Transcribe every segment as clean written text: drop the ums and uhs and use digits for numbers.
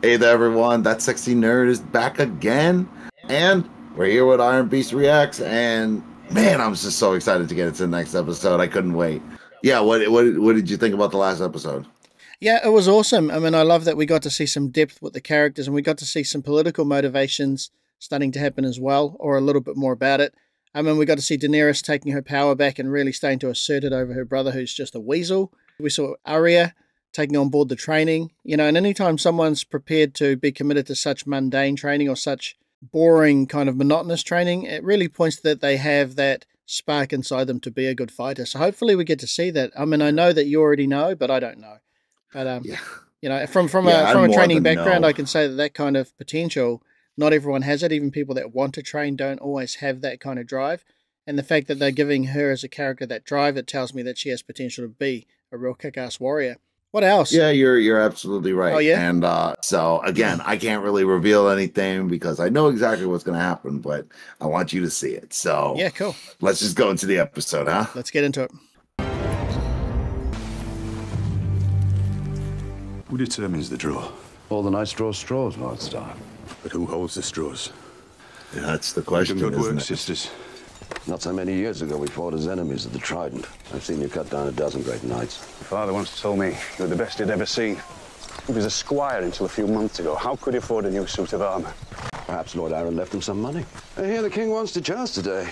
Hey there, everyone. That sexy nerd is back again, and we're here with Iron Beast Reacts. And man, I'm just so excited to get into the next episode. I couldn't wait. Yeah, what did you think about the last episode? Yeah, it was awesome. I mean, I love that we got to see some depth with the characters and we got to see some political motivations starting to happen as well, or a little bit more about it. I mean, we got to see Daenerys taking her power back and really starting to assert it over her brother, who's just a weasel. We saw Arya taking on board the training, and anytime someone's prepared to be committed to such mundane training or such boring kind of monotonous training, it really points that they have that spark inside them to be a good fighter. So hopefully we get to see that. I mean, I know that you already know, but I don't know. But Yeah, from yeah, I'm a more training than background, no. I can say that that kind of potential, not everyone has it. Even people that want to train don't always have that kind of drive. And the fact that they're giving her as a character that drive, it tells me that she has potential to be a real kick-ass warrior. What else? Yeah, you're absolutely Oh right. yeah, And so again, I can't really reveal anything because I know exactly what's going to happen, but I want you to see it. So yeah, cool. let's just go into the episode, huh? Let's get into it. Who determines the draw? All the knights draw straws, Lord Stark. But who holds the straws? Yeah, that's the Good question, work, isn't it? sisters. Not so many years ago, we fought as enemies of the Trident. I've seen you cut down a dozen great knights. My father once told me you were the best he'd ever seen. He was a squire until a few months ago. How could he afford a new suit of armor? Perhaps Lord Aaron left him some money. I hear the king wants to joust today.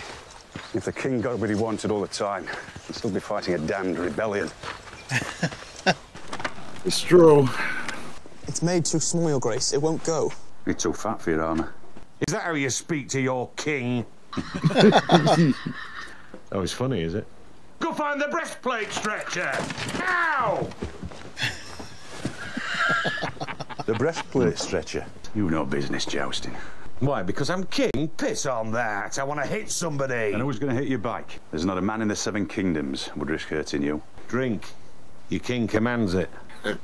If the king got what he wanted all the time, he'd still be fighting a damned rebellion. It's true. It's made too small, Your Grace. It won't go. You're too fat for your armor. Is that how you speak to your king? Oh, it's funny, is it? Go find the breastplate stretcher! Now! The breastplate stretcher. You know business jousting. Why, because I'm king? Piss on that. I want to hit somebody. And who's going to hit your bike? There's not a man in the Seven Kingdoms would risk hurting you. Drink. Your king commands it. It's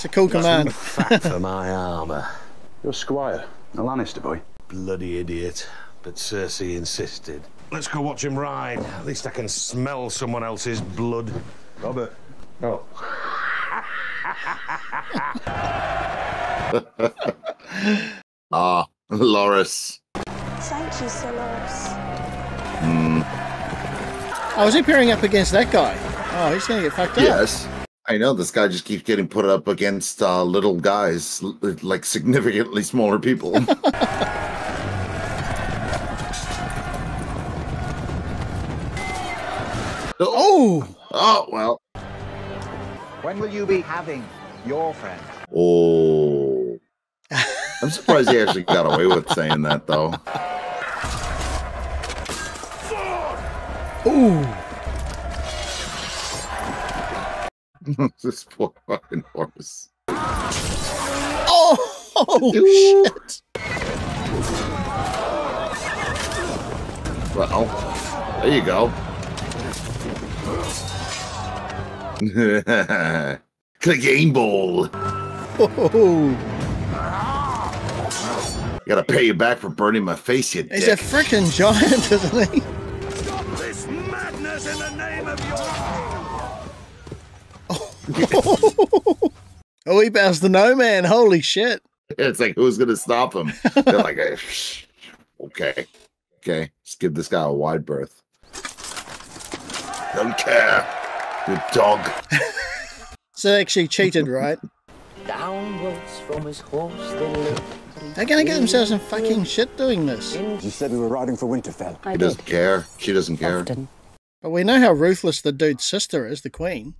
a cool command. Fat for my armour. You're a squire, a Lannister boy. Bloody idiot. But Cersei insisted. Let's go watch him ride. At least I can smell someone else's blood. Robert. Oh. Loris. Thank you, Sir Loris. Oh, is he pairing up against that guy? Oh, he's going to get fucked up. Yes. I know this guy just keeps getting put up against little guys, like significantly smaller people. Oh! Oh, well. When will you be having your friend? Oh. I'm surprised he actually got away with saying that, though. Ooh! This poor fucking horse. Oh, shit! Well, there you go. Clicking ball. Oh, Gotta pay you back for burning my face, you he's a dick. freaking giant, isn't he? Stop this madness in the name of your... Oh, he bows to no man. Holy shit. It's like, who's gonna stop him? They're like, okay, let's give this guy a wide berth. Don't care. Good dog. So they actually cheated, right? Downwards from his horse they looked. They're gonna get themselves in fucking shit doing this. You said we were riding for Winterfell. He doesn't care. She doesn't care. But we know how ruthless the dude's sister is, the queen.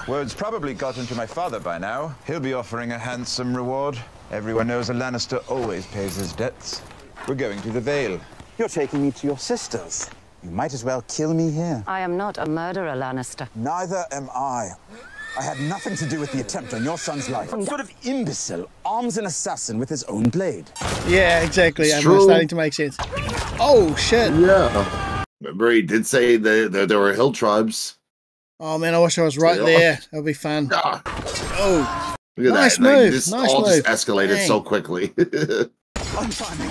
Word's probably gotten to my father by now. He'll be offering a handsome reward. Everyone knows a Lannister always pays his debts. We're going to the Vale. You're taking me to your sisters. You might as well kill me here. I am not a murderer, Lannister. Neither am I. I had nothing to do with the attempt on your son's life. What sort of imbecile arms an assassin with his own blade? Yeah, exactly. It's I'm true. starting to make sense. Oh, shit. Yeah. Remember, he did say there were hill tribes. Oh, man, I wish I was right there. That'll be fun. Ah, Oh, look at nice that. Like, move. this Nice all move. just escalated Dang. so quickly. Untie me.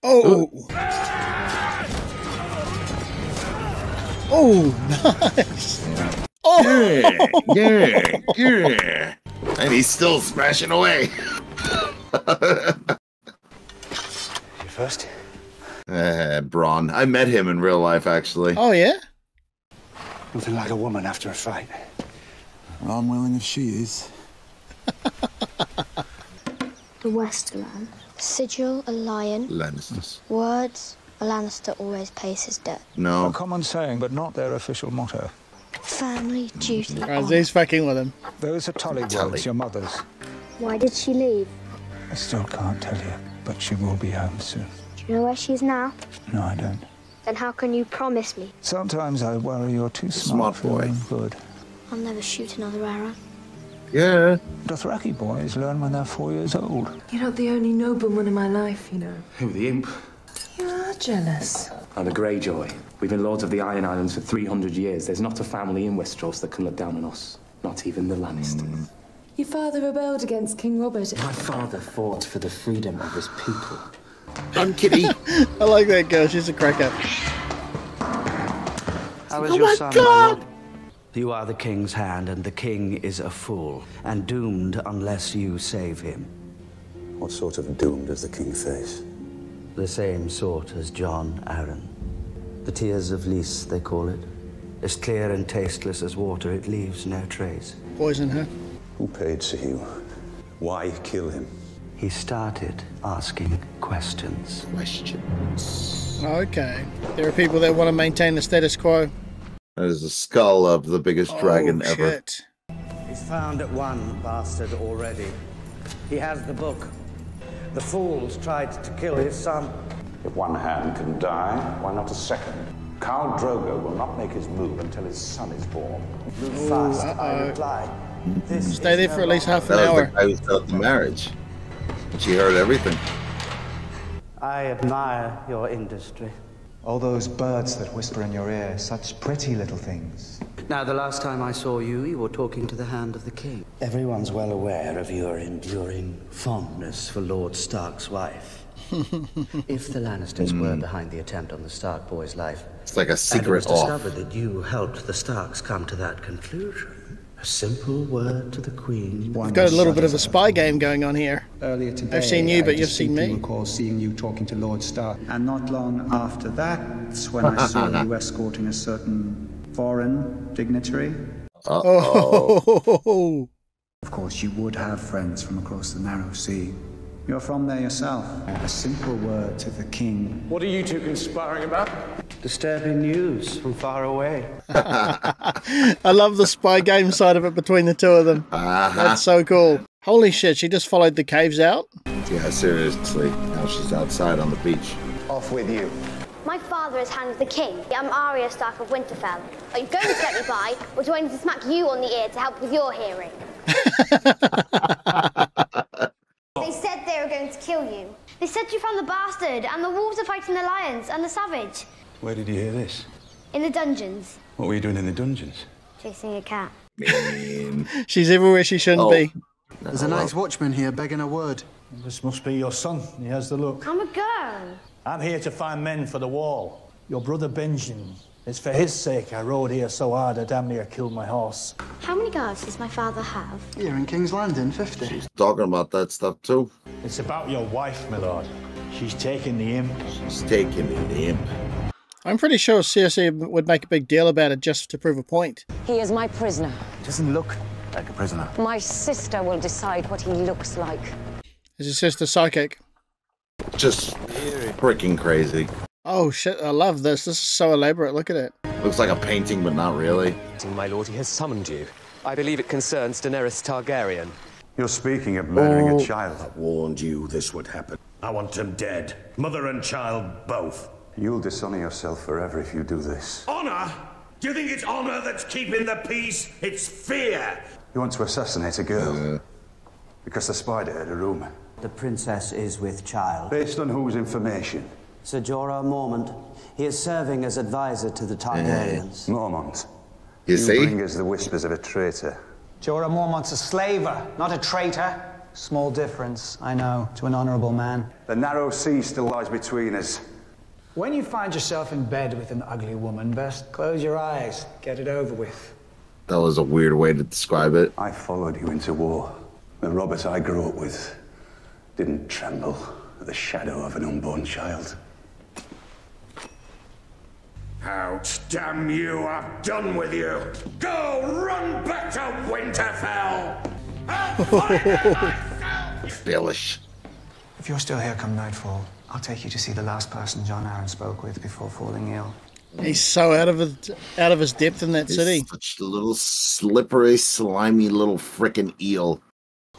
Oh. Oh, nice. yeah. And he's still smashing away. You first? Braun. I met him in real life, actually. Oh, yeah? Nothing like a woman after a fight. Well, I'm willing if she is. The Westerland. Sigil, a lion. Lannisters. Words, a Lannister always pays his debt. No. A common saying, but not their official motto. Family, duty, Right, he's fucking with him. Those are Tully words, your mother's. Why did she leave? I still can't tell you, but she will be home soon. Do you know where she is now? No, I don't. Then how can you promise me? Sometimes I worry you're too Smart smart for your boy. own good. I'll never shoot another arrow. Yeah. Dothraki boys learn when they're 4 years old. You're not the only nobleman in my life, you know. Who, the imp? You are jealous. I'm a Greyjoy. We've been lords of the Iron Islands for 300 years. There's not a family in Westeros that can look down on us. Not even the Lannisters. Your father rebelled against King Robert. My father fought for the freedom of his people. I'm Kitty. I like that girl. She's a cracker. How is Oh your my son, God. my lord? You are the king's hand, and the king is a fool, and doomed unless you save him. What sort of doom does the king face? The same sort as John Arryn. The tears of Lys, they call it. As clear and tasteless as water, it leaves no trace. Poison her. Who paid Sahil? Why kill him? He started asking questions. Okay. There are people that want to maintain the status quo. That is the skull of the biggest dragon Oh, ever. shit. He's found one bastard already. He has the book. The fools tried to kill his son. If one hand can die, why not a second? Khal Drogo will not make his move until his son is born. Move fast, I reply. This Stay there for at least half an That was hour. the guy who set up the marriage. She heard everything. I admire your industry. All those birds that whisper in your ear, such pretty little things. Now, the last time I saw you, you were talking to the Hand of the King. Everyone's well aware of your enduring fondness for Lord Stark's wife. If the Lannisters were behind the attempt on the Stark boy's life, It's like a and it secret was off. discovered that you helped the Starks come to that conclusion, a simple word to the Queen. We've got a little bit of a spy game going on here. Earlier today, I've seen you, I but you've seen distinctly me. recall seeing you talking to Lord Stark. And not long after that's when I saw you escorting a certain foreign dignitary. Oh. Of course, you would have friends from across the Narrow Sea. You're from there yourself. A simple word to the king. What are you two conspiring about? Disturbing news from far away. I love the spy game side of it between the two of them. That's so cool. Holy shit, she just followed the caves out? Yeah, seriously. Now she's outside on the beach. Off with you. My father is Hand of the King. I'm Arya Stark of Winterfell. Are you going to let me by, or do I need to smack you on the ear to help with your hearing? They said they were going to kill you. They said you found the bastard, and the wolves are fighting the lions and the savage. Where did you hear this? In the dungeons, What were you doing in the dungeons? chasing a cat. She's everywhere she shouldn't be. There's a nice watchman here begging a word. This must be your son. He has the look. I'm a girl. I'm here to find men for the wall. Your brother Benjamin. It's for his sake I rode here so hard I damn near killed my horse. How many guards does my father have? Here in King's Landing, 50. She's talking about that stuff too. It's about your wife, my lord. She's taking the imp. She's taking the imp. I'm pretty sure Cersei would make a big deal about it just to prove a point. He is my prisoner. He doesn't look like a prisoner. My sister will decide what he looks like. Is his sister psychic? Just freaking crazy. Oh shit, I love this. This is so elaborate. Look at it. Looks like a painting, but not really. My lord, he has summoned you. I believe it concerns Daenerys Targaryen. You're speaking of murdering a child. I warned you this would happen. I want him dead. Mother and child both. You'll dishonor yourself forever if you do this. Honor? Do you think it's honor that's keeping the peace? It's fear. You want to assassinate a girl? Because the spider had a room. The princess is with child. Based on whose information? Sir Jorah Mormont. He is serving as advisor to the Targaryens. Mormont. You see? bring us the whispers of a traitor. Jorah Mormont's a slaver, not a traitor. Small difference, I know, to an honourable man. The narrow sea still lies between us. When you find yourself in bed with an ugly woman, best close your eyes, get it over with. That was a weird way to describe it. I followed you into war. The Robert I grew up with didn't tremble at the shadow of an unborn child. Out, damn you, I'm done with you! Go run back to Winterfell! Billish. If you're still here come nightfall, I'll take you to see the last person John Arryn spoke with before falling ill. He's so out of his depth in that city. Such a little slippery, slimy little frickin' eel.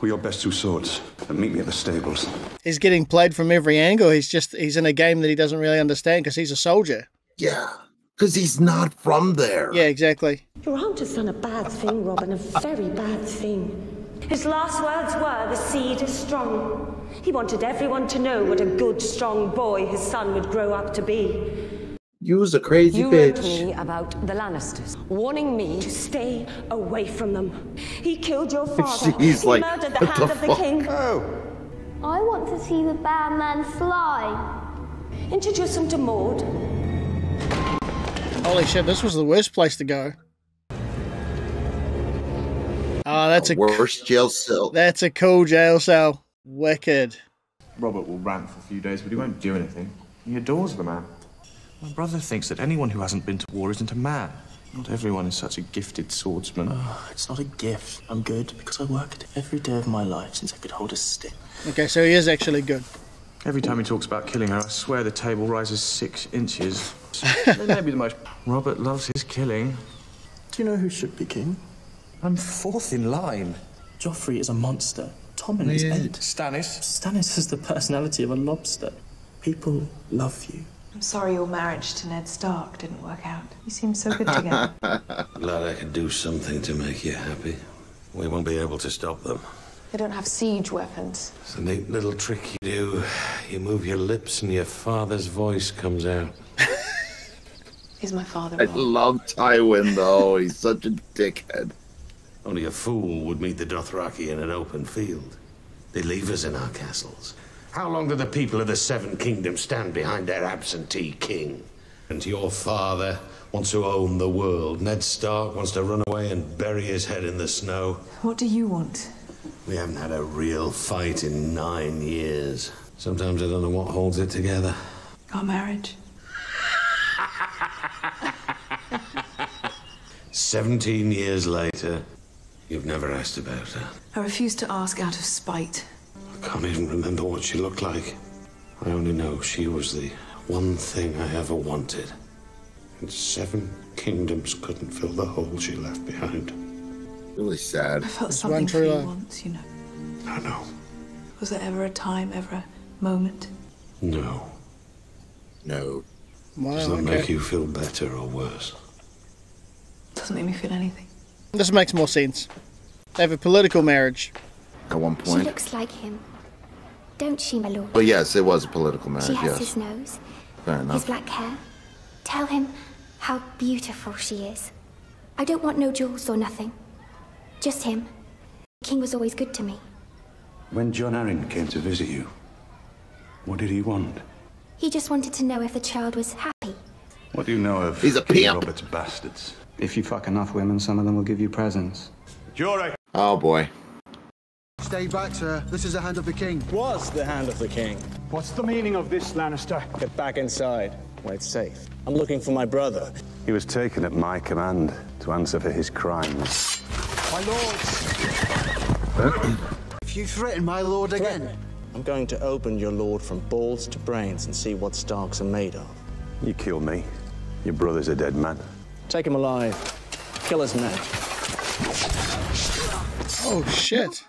We're your best two swords, and meet me at the stables. He's getting played from every angle. He's in a game that he doesn't really understand because he's a soldier. Yeah, because he's not from there. Yeah, exactly. Your aunt has done a bad thing, Robin, a very bad thing. His last words were, the seed is strong. He wanted everyone to know what a good, strong boy his son would grow up to be. You was a crazy You bitch. wrote me about the Lannisters, warning me to stay away from them. He killed your father. She's He like, murdered the what hand the of the fuck? king. Oh. I want to see the bad man fly. Introduce him to Maud. Holy shit, this was the worst place to go. Oh, that's a worst jail cell. That's a cool jail cell. Wicked. Robert will rant for a few days, but he won't do anything. He adores the man. My brother thinks that anyone who hasn't been to war isn't a man. Not everyone is such a gifted swordsman. Oh, it's not a gift. I'm good because I work at it every day of my life since I could hold a stick. Okay, so he is actually good. Every time he talks about killing her, I swear the table rises 6 inches. They may be the most... Robert loves his killing. Do you know who should be king? I'm 4th in line. Joffrey is a monster. Tommen is 8. Stannis? Stannis has the personality of a lobster. People love you. I'm sorry your marriage to Ned Stark didn't work out. You seem so good together. Glad I could do something to make you happy. We won't be able to stop them. They don't have siege weapons. It's a neat little trick you do. You move your lips and your father's voice comes out. Is my father I wrong? love Tywin, though. He's such a dickhead. Only a fool would meet the Dothraki in an open field. They leave us in our castles. How long do the people of the Seven Kingdoms stand behind their absentee king? And your father wants to own the world. Ned Stark wants to run away and bury his head in the snow. What do you want? We haven't had a real fight in 9 years. Sometimes I don't know what holds it together. Our marriage. 17 years later, you've never asked about her. I refuse to ask out of spite. I can't even remember what she looked like. I only know she was the one thing I ever wanted. And 7 kingdoms couldn't fill the hole she left behind. Really sad. I felt It's something one for true you love. once, you know. I know. Was there ever a time, ever a moment? No. No. Wow, Does that okay. make you feel better or worse? Doesn't make me feel anything. This makes more sense. They have a political marriage. At one She point. looks like him. Don't she, my lord? But yes, it was a political She marriage, has yes. his nose, Fair his enough. black hair. Tell him how beautiful she is. I don't want no jewels or nothing. Just him. The king was always good to me. When John Arryn came to visit you, what did he want? He just wanted to know if the child was happy. What do you know of He's a King pimp. Robert's bastards? If you fuck enough women, some of them will give you presents. Jory! Oh boy. Stay back, sir. This is the hand of the king. Was the hand of the king. What's the meaning of this, Lannister? Get back inside, where it's safe. I'm looking for my brother. He was taken at my command to answer for his crimes. My lords! If you threaten my lord again... I'm going to open your lord from balls to brains and see what Starks are made of. You killed me. Your brother's a dead man. Take him alive. Kill his men. Oh, shit.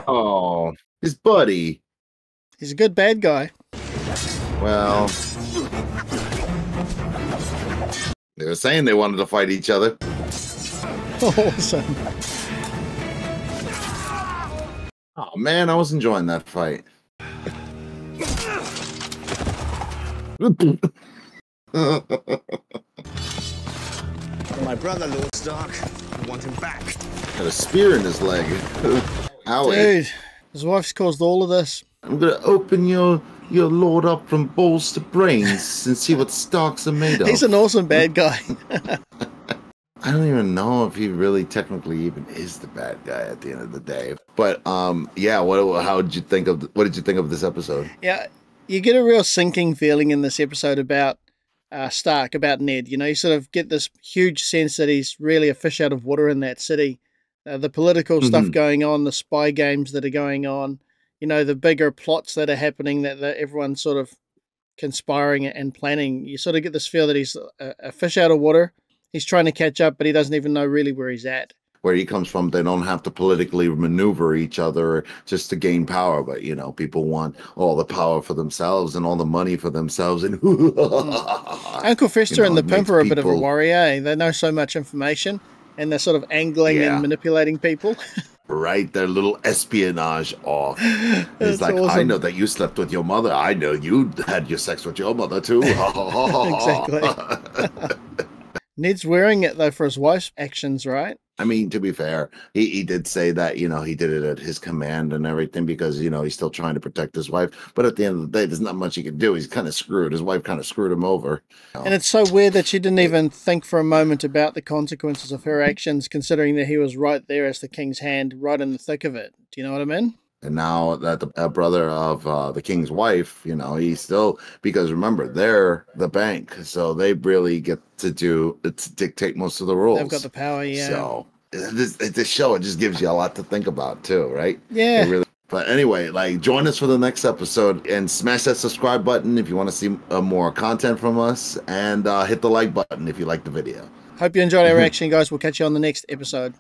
Oh, his buddy. He's a good bad guy. Well, they were saying they wanted to fight each other. Awesome. Oh man, I was enjoying that fight. My brother, Lord Stark. I want him back. Got a spear in his leg. Owie. Dude, his wife's caused all of this. I'm gonna open your You load up from balls to brains and see what Starks are made of. He's an awesome bad guy. I don't even know if he really technically even is the bad guy at the end of the day. But yeah, what did you think of this episode? Yeah, you get a real sinking feeling in this episode about Stark, about Ned. You know, you sort of get this huge sense that he's really a fish out of water in that city. The political stuff going on, the spy games that are going on, you know, the bigger plots that are happening that everyone's sort of conspiring and planning. You sort of get this feel that he's a fish out of water. He's trying to catch up, but he doesn't even know really where he's at. Where he comes from, they don't have to politically maneuver each other just to gain power. But, you know, people want all the power for themselves and all the money for themselves. And Uncle Fester and the Pimp are a bit of a warrior. Eh? They know so much information, and they're sort of angling and manipulating people. Right, their little espionage off. It's like, awesome. I know that you slept with your mother. I know you had your sex with your mother too. Exactly. Ned's wearing it though for his wife's actions, right? I mean, to be fair, he did say that, you know, he did it at his command and everything because, you know, he's still trying to protect his wife. But at the end of the day, there's not much he can do. He's kind of screwed. His wife kind of screwed him over. And it's so weird that she didn't even think for a moment about the consequences of her actions, considering that he was right there as the king's hand, right in the thick of it. Do you know what I mean? And now that the brother of the king's wife, you know, he's still, because remember, they're the bank. So they really get to dictate most of the rules. They've got the power, yeah. So this show, it just gives you a lot to think about too, right? Yeah. But anyway, like, join us for the next episode and smash that subscribe button if you want to see more content from us, and hit the like button if you like the video. Hope you enjoyed our reaction, guys. We'll catch you on the next episode.